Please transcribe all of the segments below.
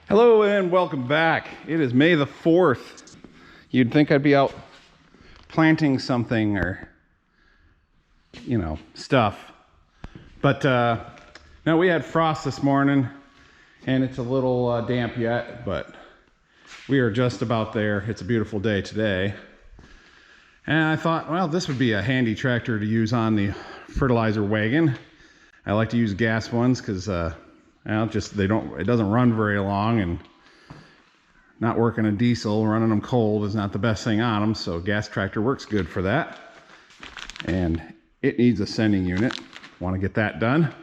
Hello and welcome back. It is May the 4th. You'd think I'd be out planting something or, stuff. But no, we had frost this morning and it's a little damp yet, but we are just about there. It's a beautiful day today. And I thought, well, this would be a handy tractor to use on the fertilizer wagon. I like to use gas ones because it doesn't run very long, and not working a diesel, running them cold is not the best thing on them, so gas tractor works good for that. And it needs a sending unit. Want to get that done.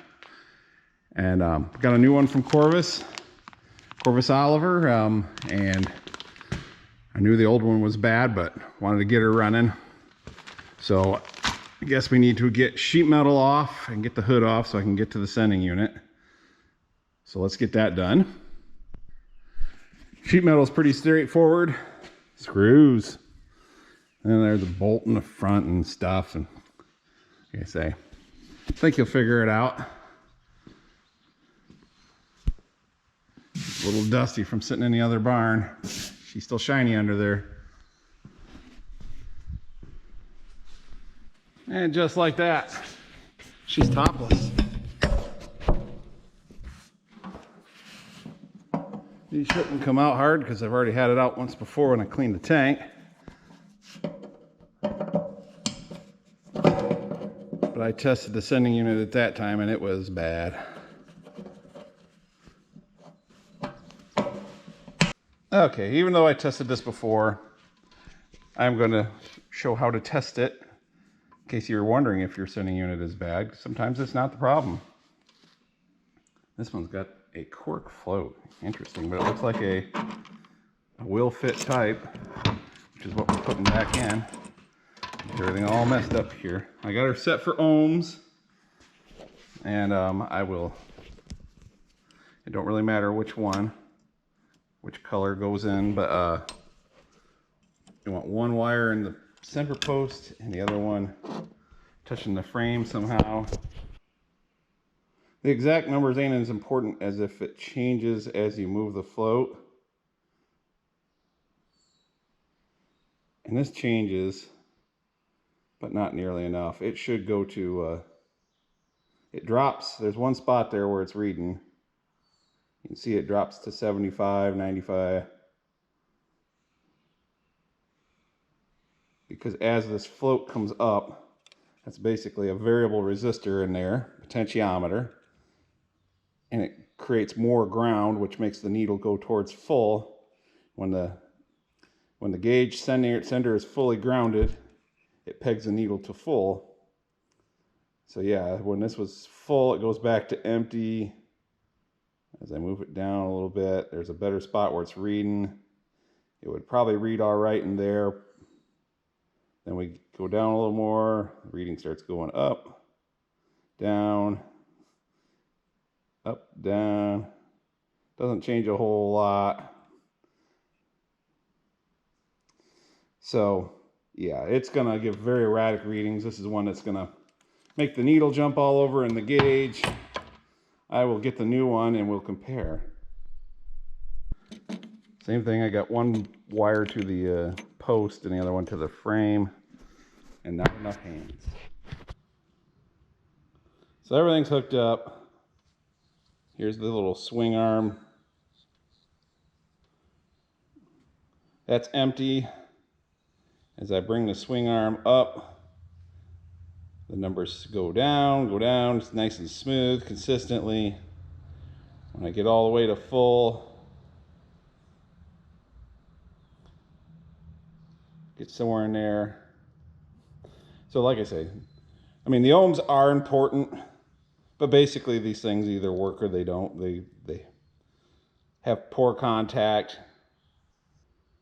And got a new one from Korves Oliver, and I knew the old one was bad, but wanted to get her running. So I guess we need to get sheet metal off and get the hood off so I can get to the sending unit. So let's get that done. Sheet metal is pretty straightforward. Screws. And then there's a bolt in the front and stuff. And like I say, I think you'll figure it out. A little dusty from sitting in the other barn. She's still shiny under there. And just like that, she's topless. These shouldn't come out hard because I've already had it out once before when I cleaned the tank. But I tested the sending unit at that time and it was bad. Okay, even though I tested this before, I'm going to show how to test it in case you're wondering if your sending unit is bad. Sometimes it's not the problem. This one's got a cork float. Interesting, but it looks like a will fit type, which is what we're putting back in. Everything all messed up here. I got her set for ohms, and it don't really matter which color goes in, but you want one wire in the center post and the other one touching the frame somehow. The exact numbers ain't as important as if it changes as you move the float. And this changes, but not nearly enough. It should go to, it drops. There's one spot there where it's reading. You can see it drops to 75, 95. Because as this float comes up, that's basically a variable resistor in there, potentiometer. And it creates more ground, which makes the needle go towards full. When the gauge sender is fully grounded, it pegs the needle to full. So yeah, when this was full, it goes back to empty. As I move it down a little bit, there's a better spot where it's reading. It would probably read all right in there. Then we go down a little more, the reading starts going up, down, up, down. Doesn't change a whole lot. So yeah, it's gonna give very erratic readings. This is one that's gonna make the needle jump all over in the gauge. I will get the new one and we'll compare. Same thing, I got one wire to the post and the other one to the frame, and not enough hands. So everything's hooked up. Here's the little swing arm. That's empty. As I bring the swing arm up, the numbers go down, it's nice and smooth, consistently. When I get all the way to full, get somewhere in there. So like I say, I mean, the ohms are important, but basically these things either work or they don't. They have poor contact.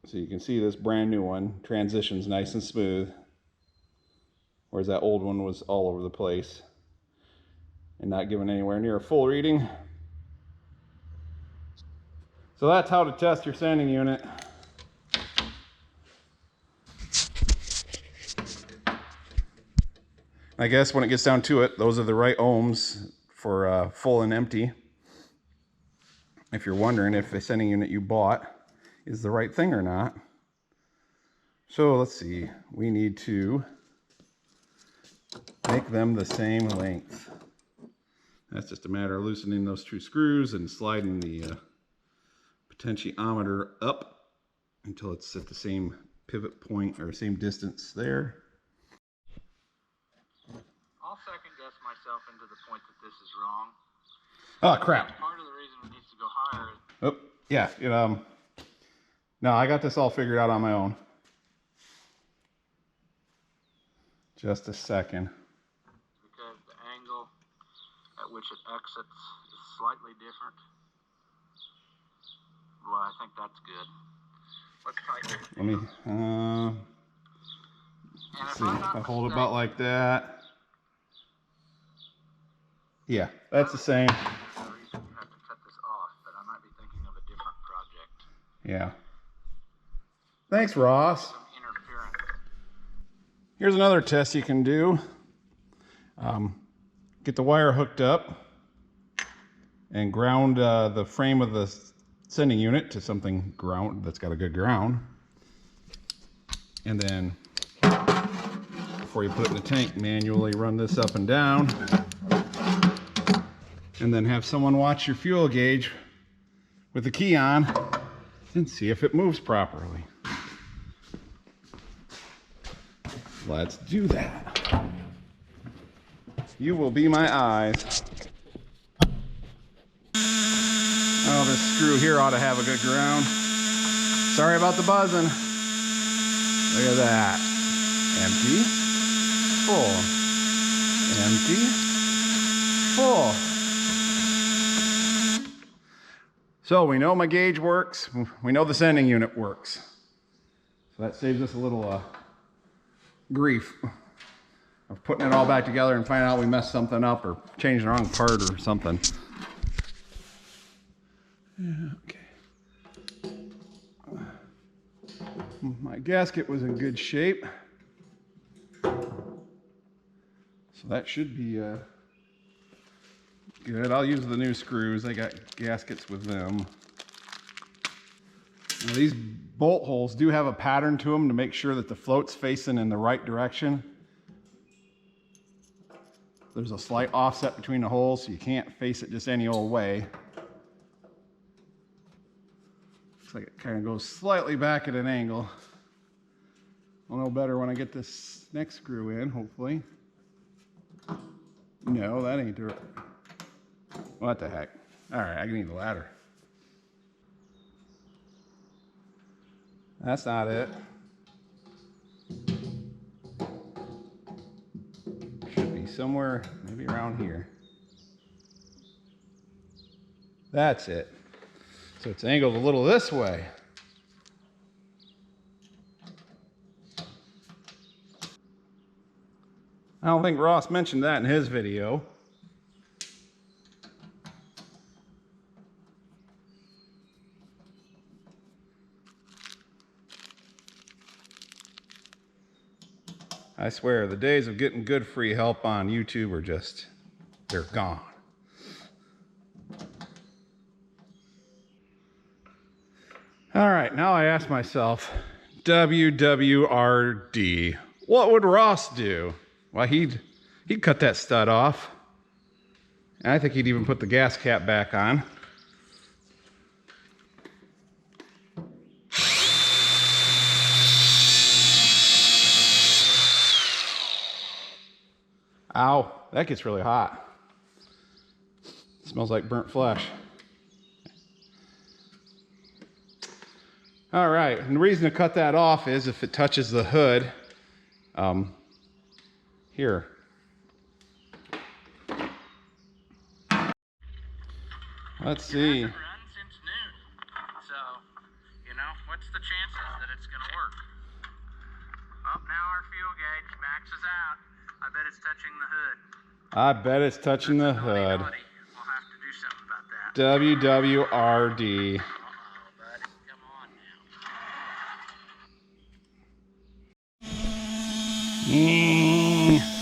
So you can see this brand new one transitions nice and smooth, whereas that old one was all over the place and not giving anywhere near a full reading. So that's how to test your sending unit. I guess when it gets down to it, those are the right ohms for full and empty. if you're wondering if the sending unit you bought is the right thing or not. So let's see, we need to make them the same length. That's just a matter of loosening those two screws and sliding the potentiometer up until it's at the same pivot point or same distance there. I'll second guess myself into the point that this is wrong. Oh crap. Part of the reason it needs to go higher. Oh, yeah, no, I got this all figured out on my own. Just a second. Because the angle at which it exits is slightly different. Well, I think that's good. Let's tighten it. Let me, let's see, if I hold it about like that. Yeah, that's the same. There's a reason you have to cut this off, but I might be thinking of a different project. Yeah. Thanks, Ross. Some interference. Here's another test you can do. Get the wire hooked up and ground the frame of the sending unit to something ground that's got a good ground. And then before you put it in the tank, manually run this up and down. And then have someone watch your fuel gauge with the key on and see if it moves properly. Let's do that. You will be my eyes. Oh, this screw here ought to have a good ground. Sorry about the buzzing. Look at that. Empty, full, empty, full. So we know my gauge works. We know the sending unit works. So that saves us a little grief of putting it all back together and finding out we messed something up or changed the wrong part or something. Okay. My gasket was in good shape. So that should be good. I'll use the new screws. I got gaskets with them. Now, these bolt holes do have a pattern to them to make sure that the float's facing in the right direction. There's a slight offset between the holes, so you can't face it just any old way. Looks like it kind of goes slightly back at an angle. I'll know better when I get this next screw in, hopefully. No, that ain't it. What the heck? All right, I need the ladder. That's not it. Should be somewhere, maybe around here. That's it. So it's angled a little this way. I don't think Ross mentioned that in his video. I swear, the days of getting good free help on YouTube are just, they're gone. All right, now I ask myself, WWRD, what would Ross do? Well, he'd cut that stud off. And I think he'd even put the gas cap back on. Ow, that gets really hot. It smells like burnt flesh. All right, and the reason to cut that off is if it touches the hood, here. Let's see. It hasn't run since noon, so, you know, what's the chances that it's going to work? Oh, now our fuel gauge maxes out. I bet it's touching the hood. I bet it's touching the hood. We'll have to do something about that. WWRD. Uh-oh, buddy. Come on now.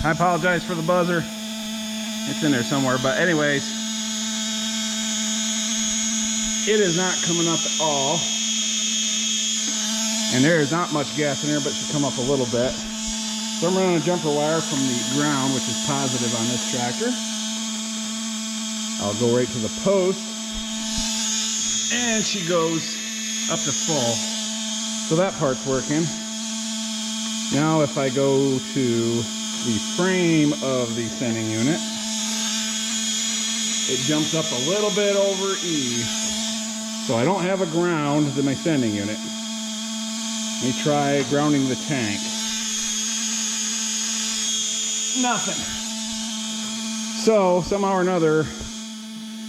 I apologize for the buzzer. It's in there somewhere, but anyways. It is not coming up at all. And there is not much gas in there, but it should come up a little bit. So I'm running a jumper wire from the ground, which is positive on this tractor. I'll go right to the post. And she goes up to full. So that part's working. Now if I go to the frame of the sending unit, it jumps up a little bit over E. So I don't have a ground to my sending unit. Let me try grounding the tank. Nothing. So somehow or another,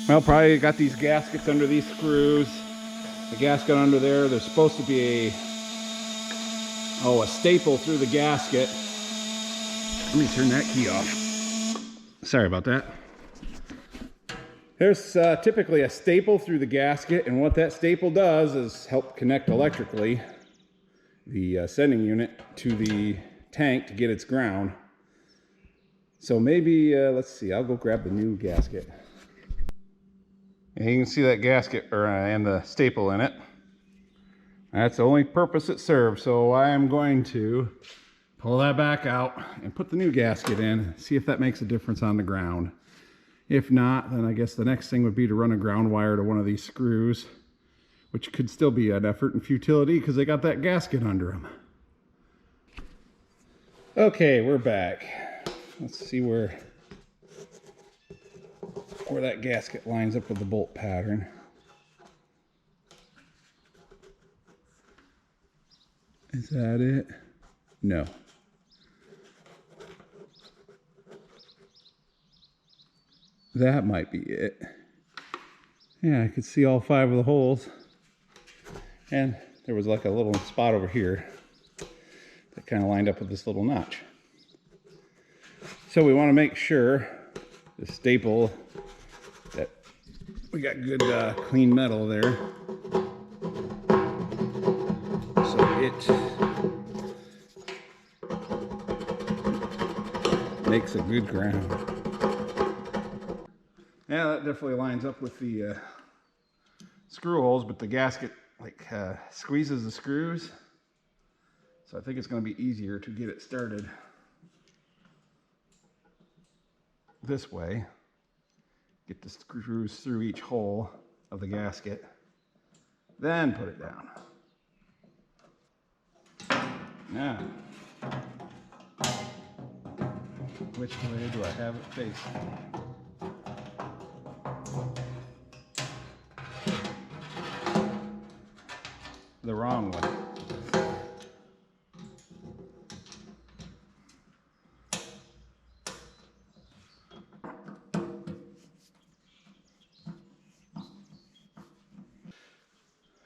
well, probably got these gaskets under these screws. The gasket under there, there's supposed to be a staple through the gasket. Let me turn that key off. Sorry about that. There's typically a staple through the gasket, and what that staple does is help connect electrically the sending unit to the tank to get its ground. So maybe, let's see, I'll go grab the new gasket. And you can see that gasket and the staple in it. That's the only purpose it serves. So I am going to pull that back out and put the new gasket in, see if that makes a difference on the ground. If not, then I guess the next thing would be to run a ground wire to one of these screws, which could still be an effort and futility because they got that gasket under them. Okay, we're back. Let's see where that gasket lines up with the bolt pattern. Is that it? No. That might be it. Yeah, I could see all 5 of the holes. And there was like a little spot over here that kind of lined up with this little notch. So we want to make sure the staple, that we got good clean metal there. So it makes a good ground. Yeah, that definitely lines up with the screw holes, but the gasket like squeezes the screws. So I think it's going to be easier to get it started this way. Get the screws through each hole of the gasket, then put it down. Now, which way do I have it facing? The wrong one.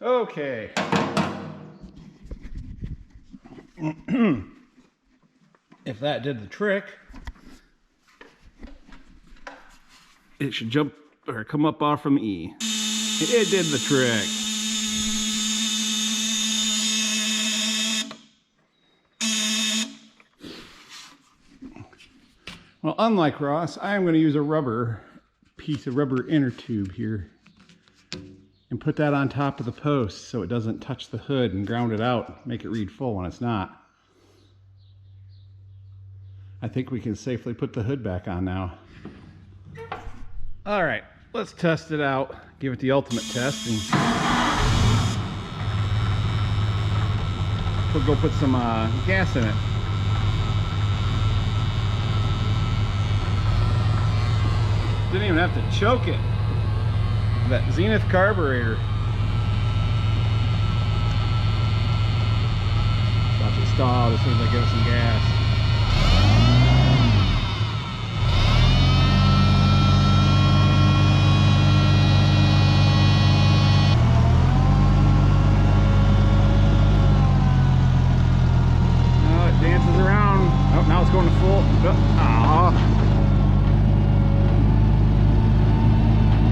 Okay. If that did the trick, it should jump or come up off from E. It did the trick. Well, unlike Ross, I am going to use a piece of rubber inner tube here and put that on top of the post so it doesn't touch the hood and ground it out, make it read full when it's not. I think we can safely put the hood back on now. All right, let's test it out, give it the ultimate test, and we'll go put some gas in it. Didn't even have to choke it. That Zenith carburetor. About to stall as soon as I give it some gas. Oh, it dances around. Oh, now it's going to full. Oh.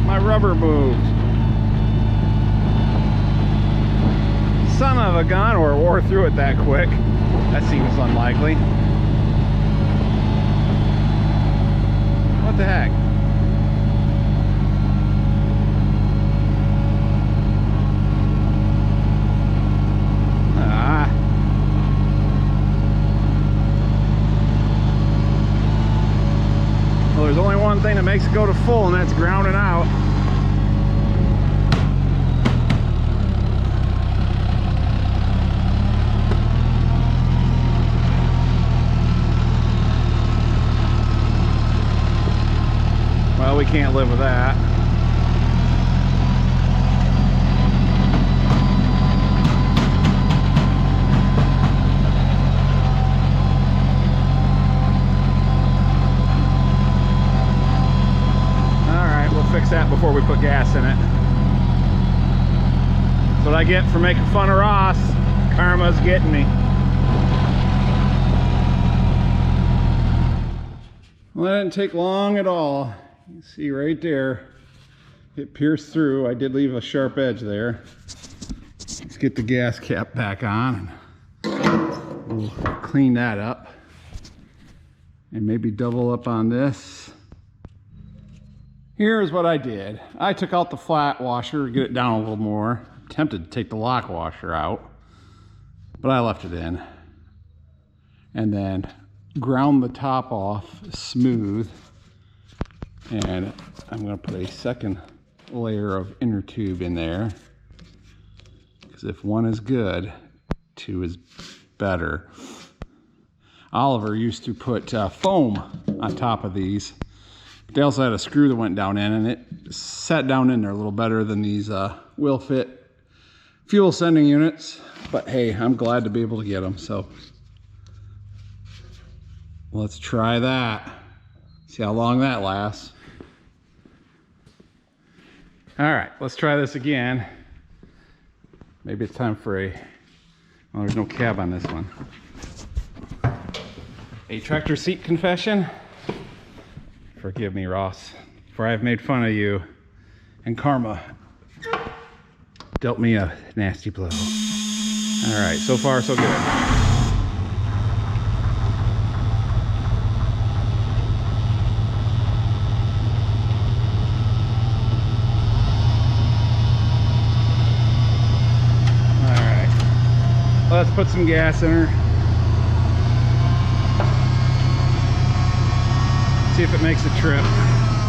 My rubber moved. Son of a gun, or wore through it that quick. That seems unlikely. What the heck? makes it go to full, and that's grounding out. Well, we can't live with that. Fix that before we put gas in it. That's what I get for making fun of Ross. Karma's getting me. Well, that didn't take long at all. You can see right there, it pierced through. I did leave a sharp edge there. Let's get the gas cap back on and we'll clean that up and maybe double up on this. Here's what I did. I took out the flat washer, get it down a little more. Tempted to take the lock washer out, but I left it in. And then ground the top off smooth. And I'm gonna put a second layer of inner tube in there. Because if one is good, two is better. Oliver used to put foam on top of these. They also had a screw that went down in, and it sat down in there a little better than these will fit fuel sending units. But hey, I'm glad to be able to get them. So let's try that. See how long that lasts. All right, let's try this again. Maybe it's time for well, there's no cab on this one. A tractor seat confession. Forgive me, Ross, for I have made fun of you, and karma dealt me a nasty blow. All right, so far so good. All right, let's put some gas in her. See if it makes a trip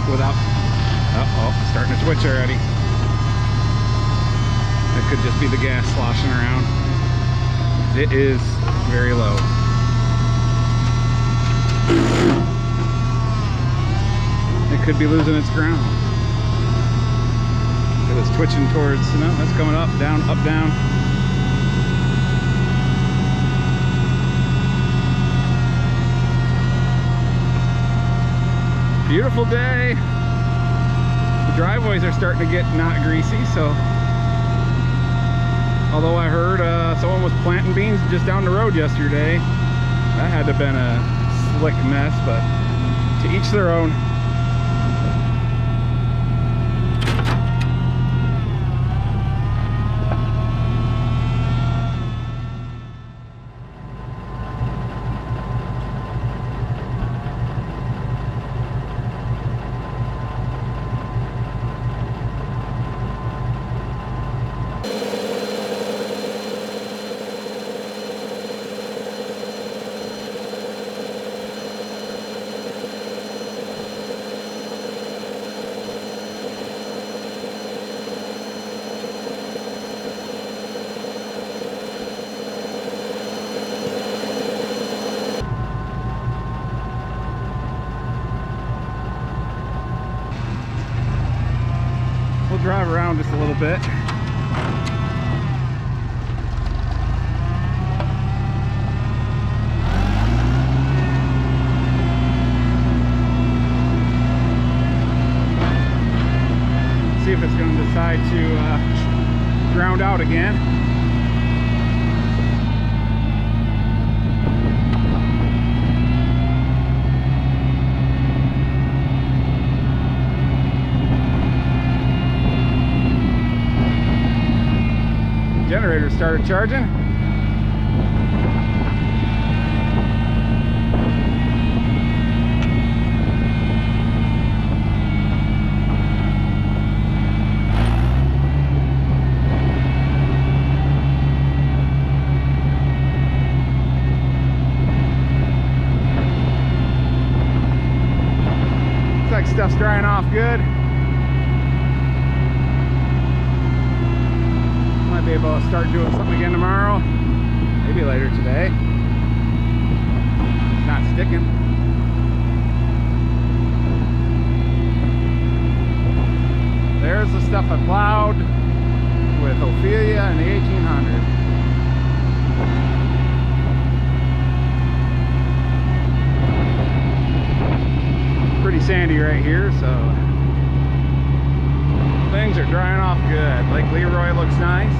without, oh, starting to twitch already. It could just be the gas sloshing around. It is very low. It could be losing its ground. It was twitching towards, no, that's coming up, down, up, down. Beautiful day. The driveways are starting to get not greasy, so although I heard someone was planting beans just down the road yesterday, that had to have been a slick mess, but to each their own. We'll drive around just a little bit. See if it's going to decide to ground out again. Generator started charging. stuff's drying off good. Might be able to start doing something again tomorrow. Maybe later today. It's not sticking. There's the stuff I plowed with Ophelia in the 1800s. Pretty sandy right here, so things are drying off good. Lake Leroy looks nice.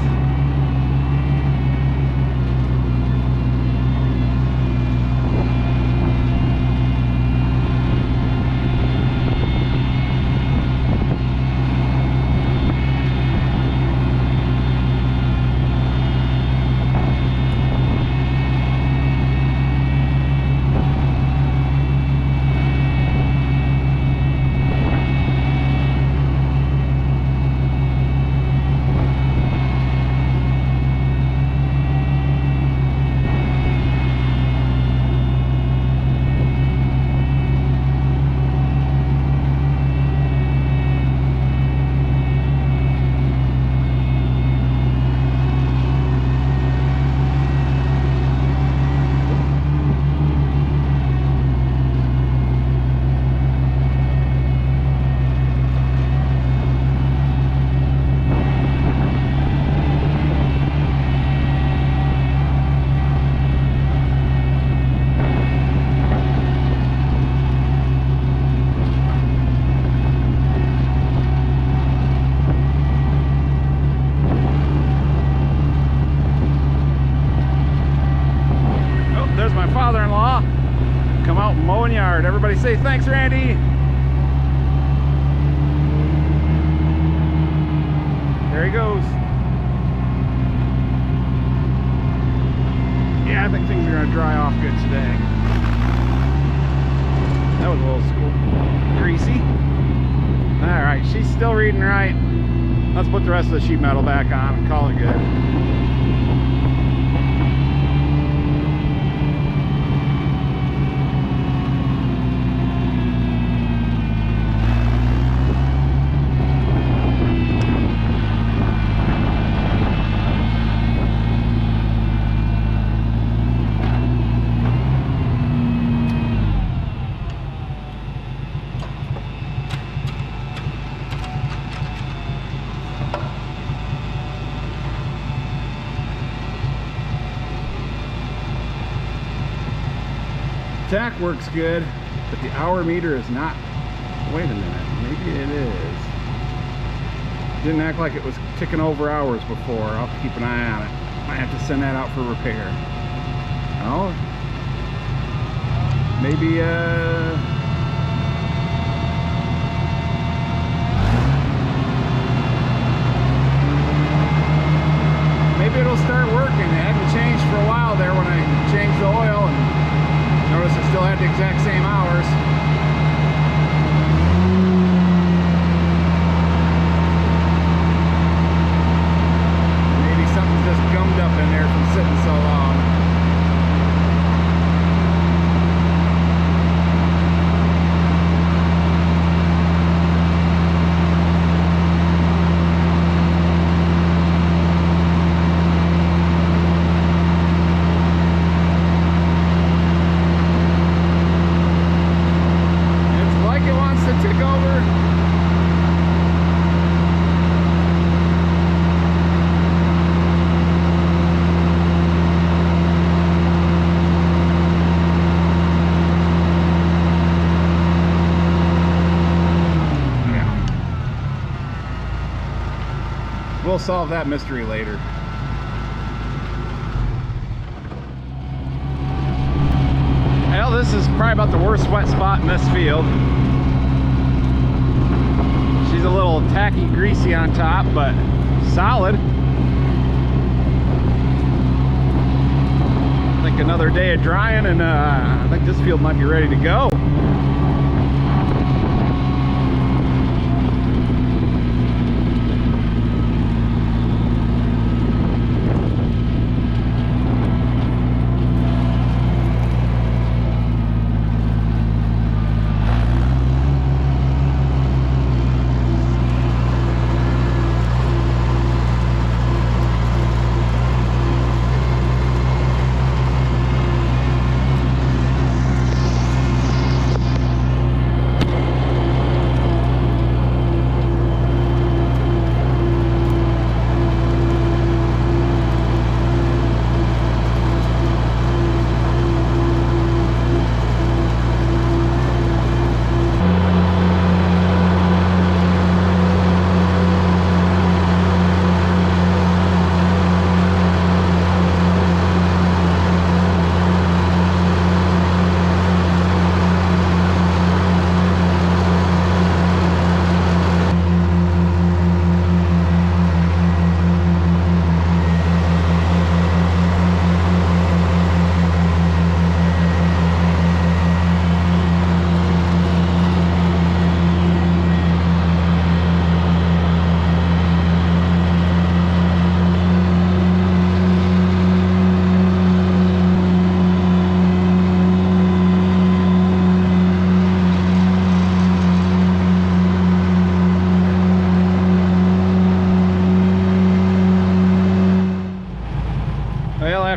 Father-in-law come out mowing yard. Everybody say thanks, Randy. There he goes. Yeah, I think things are going to dry off good today. That was a little greasy. All right, she's still reading right. Let's put the rest of the sheet metal back on and call it good. Tack works good, but the hour meter is not. Wait a minute, maybe it is. Didn't act like it was ticking over hours before. I'll have to keep an eye on it. Might have to send that out for repair. Oh, maybe maybe it'll start working. It hadn't changed for a while there when I changed the oil, and notice it still had the exact same hours. Maybe something's just gummed up in there from sitting so long. We'll solve that mystery later. Well, this is probably about the worst wet spot in this field. She's a little tacky, greasy on top, but solid. I think another day of drying, and I think this field might be ready to go.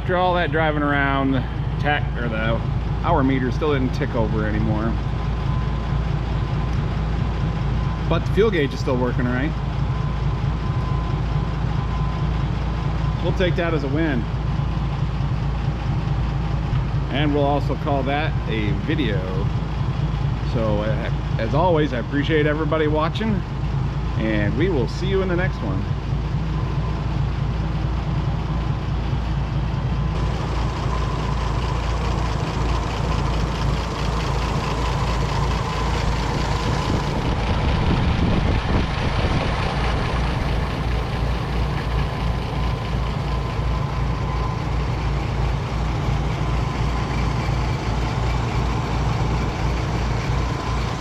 after all that driving around, the hour meter still didn't tick over anymore. But the fuel gauge is still working all right. We'll take that as a win. And we'll also call that a video. So as always, I appreciate everybody watching, and we will see you in the next one.